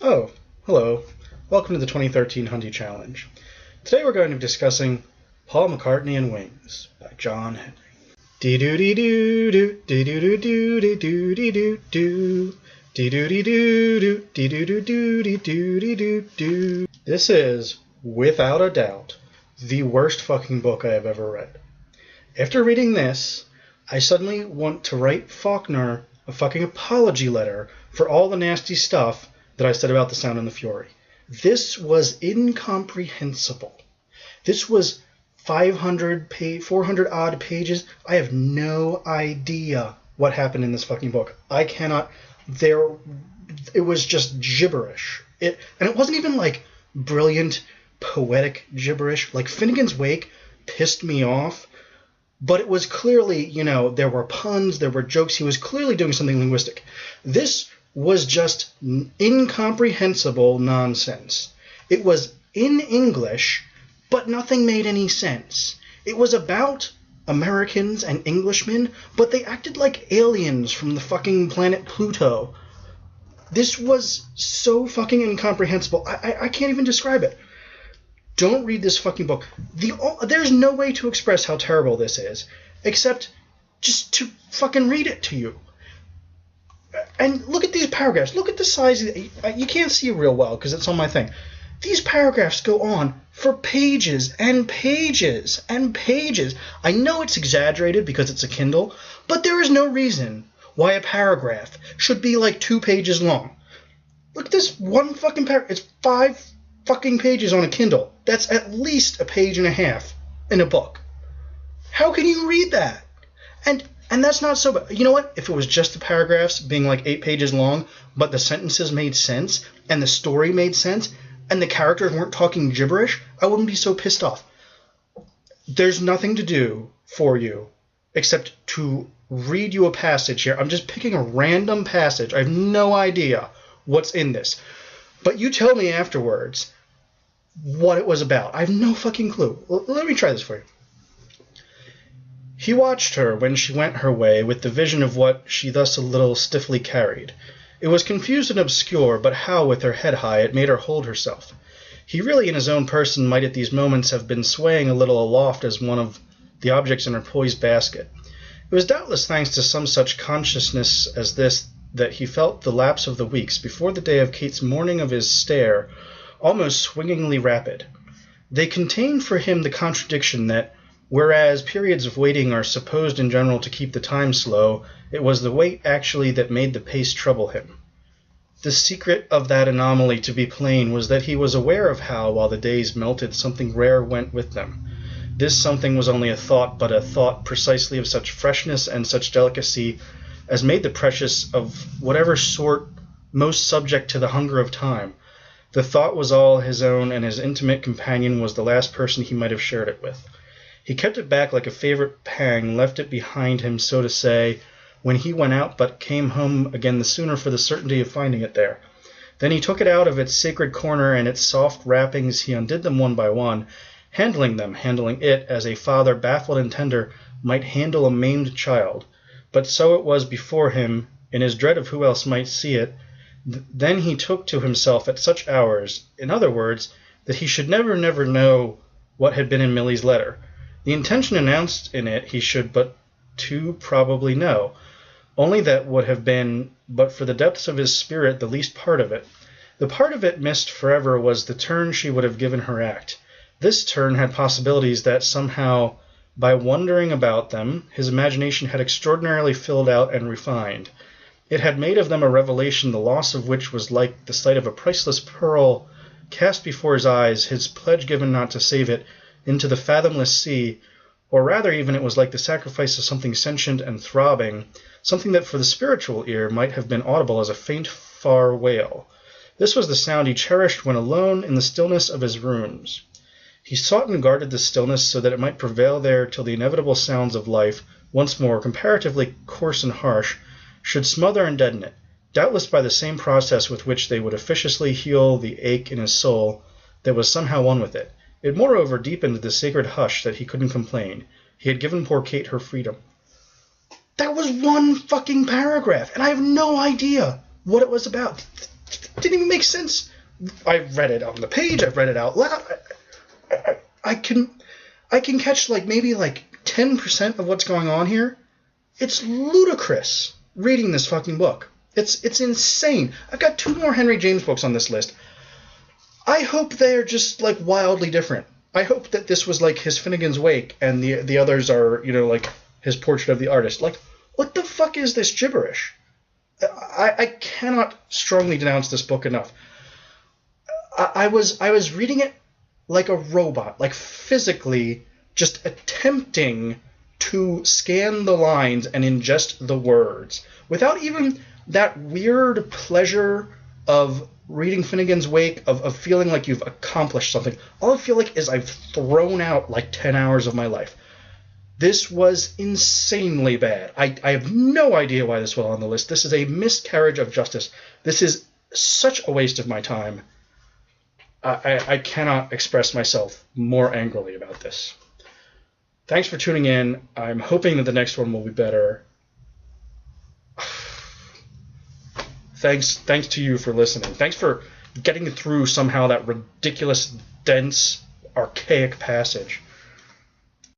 Oh, hello. Welcome to the 2013 Hundie Challenge. Today we're going to be discussing Paul McCartney and Wings by John Henry. Dee-doo-dee-doo-doo, dee-doo-dee-doo-dee-doo-dee-doo-doo, dee-doo-dee-doo-doo, dee-doo-dee-doo-dee-doo-doo-doo. This is, without a doubt, the worst fucking book I have ever read. After reading this, I suddenly want to write Faulkner a fucking apology letter for all the nasty stuff that I said about The Sound and the Fury. This was incomprehensible. This was 400 odd pages. I have no idea what happened in this fucking book. It was just gibberish. And it wasn't even like brilliant, poetic gibberish. Like Finnegan's Wake pissed me off, but it was clearly, there were puns, there were jokes. He was clearly doing something linguistic. This was just incomprehensible nonsense. It was in English, but nothing made any sense. It was about Americans and Englishmen, but they acted like aliens from the fucking planet Pluto. This was so fucking incomprehensible. I can't even describe it. Don't read this fucking book. There's no way to express how terrible this is, except just to fucking read it to you. And look at these paragraphs. Look at the size. You can't see real well because it's on my thing. These paragraphs go on for pages and pages and pages. I know it's exaggerated because it's a Kindle, but there is no reason why a paragraph should be like 2 pages long. Look at this one fucking paragraph. It's 5 fucking pages on a Kindle. That's at least a page and a half in a book. How can you read that? And that's not so bad. You know what? If it was just the paragraphs being like 8 pages long, but the sentences made sense, and the story made sense, and the characters weren't talking gibberish, I wouldn't be so pissed off. There's nothing to do for you except to read you a passage here. I'm just picking a random passage. I have no idea what's in this. But you tell me afterwards what it was about. I have no fucking clue. Let me try this for you. He watched her when she went her way with the vision of what she thus a little stiffly carried. It was confused and obscure, but how, with her head high, it made her hold herself. He really in his own person might at these moments have been swaying a little aloft as one of the objects in her poised basket. It was doubtless thanks to some such consciousness as this that he felt the lapse of the weeks before the day of Kate's morning of his stare almost swingingly rapid. They contained for him the contradiction that, whereas periods of waiting are supposed in general to keep the time slow, it was the wait actually that made the pace trouble him. The secret of that anomaly, to be plain, was that he was aware of how, while the days melted, something rare went with them. This something was only a thought, but a thought precisely of such freshness and such delicacy as made the precious of whatever sort most subject to the hunger of time. The thought was all his own, and his intimate companion was the last person he might have shared it with. He kept it back like a favorite pang, left it behind him, so to say, when he went out, but came home again the sooner for the certainty of finding it there. Then he took it out of its sacred corner and its soft wrappings. He undid them one by one, handling it as a father, baffled and tender, might handle a maimed child. But so it was before him, in his dread of who else might see it. Then he took to himself at such hours, in other words, that he should never know what had been in Milly's letter. The intention announced in it he should but too probably know. Only that would have been, but for the depths of his spirit, the least part of it. The part of it missed forever was the turn she would have given her act. This turn had possibilities that somehow, by wondering about them, his imagination had extraordinarily filled out and refined. It had made of them a revelation the loss of which was like the sight of a priceless pearl cast before his eyes, his pledge given not to save it, into the fathomless sea, or rather even it was like the sacrifice of something sentient and throbbing, something that for the spiritual ear might have been audible as a faint far wail. This was the sound he cherished when alone in the stillness of his rooms. He sought and guarded the stillness so that it might prevail there till the inevitable sounds of life, once more comparatively coarse and harsh, should smother and deaden it, doubtless by the same process with which they would officiously heal the ache in his soul that was somehow one with it. It moreover deepened the sacred hush that he couldn't complain. He had given poor Kate her freedom. That was one fucking paragraph, and I have no idea what it was about. didn't even make sense. I read it on the page. I've read it out loud. I can catch maybe 10% of what's going on here. It's ludicrous reading this fucking book. It's insane. I've got 2 more Henry James books on this list. I hope they're just wildly different. I hope that this was his Finnegan's Wake and the others are, his Portrait of the Artist. What the fuck is this gibberish? I cannot strongly denounce this book enough. I was reading it like a robot, physically just attempting to scan the lines and ingest the words without even that weird pleasure of reading Finnegan's Wake, of feeling like you've accomplished something. All I feel like is I've thrown out 10 hours of my life. This was insanely bad. I have no idea why this was on the list. This is a miscarriage of justice. This is such a waste of my time. I cannot express myself more angrily about this. Thanks for tuning in. I'm hoping that the next one will be better. Thanks to you for listening. Thanks for getting through somehow that ridiculous, dense, archaic passage.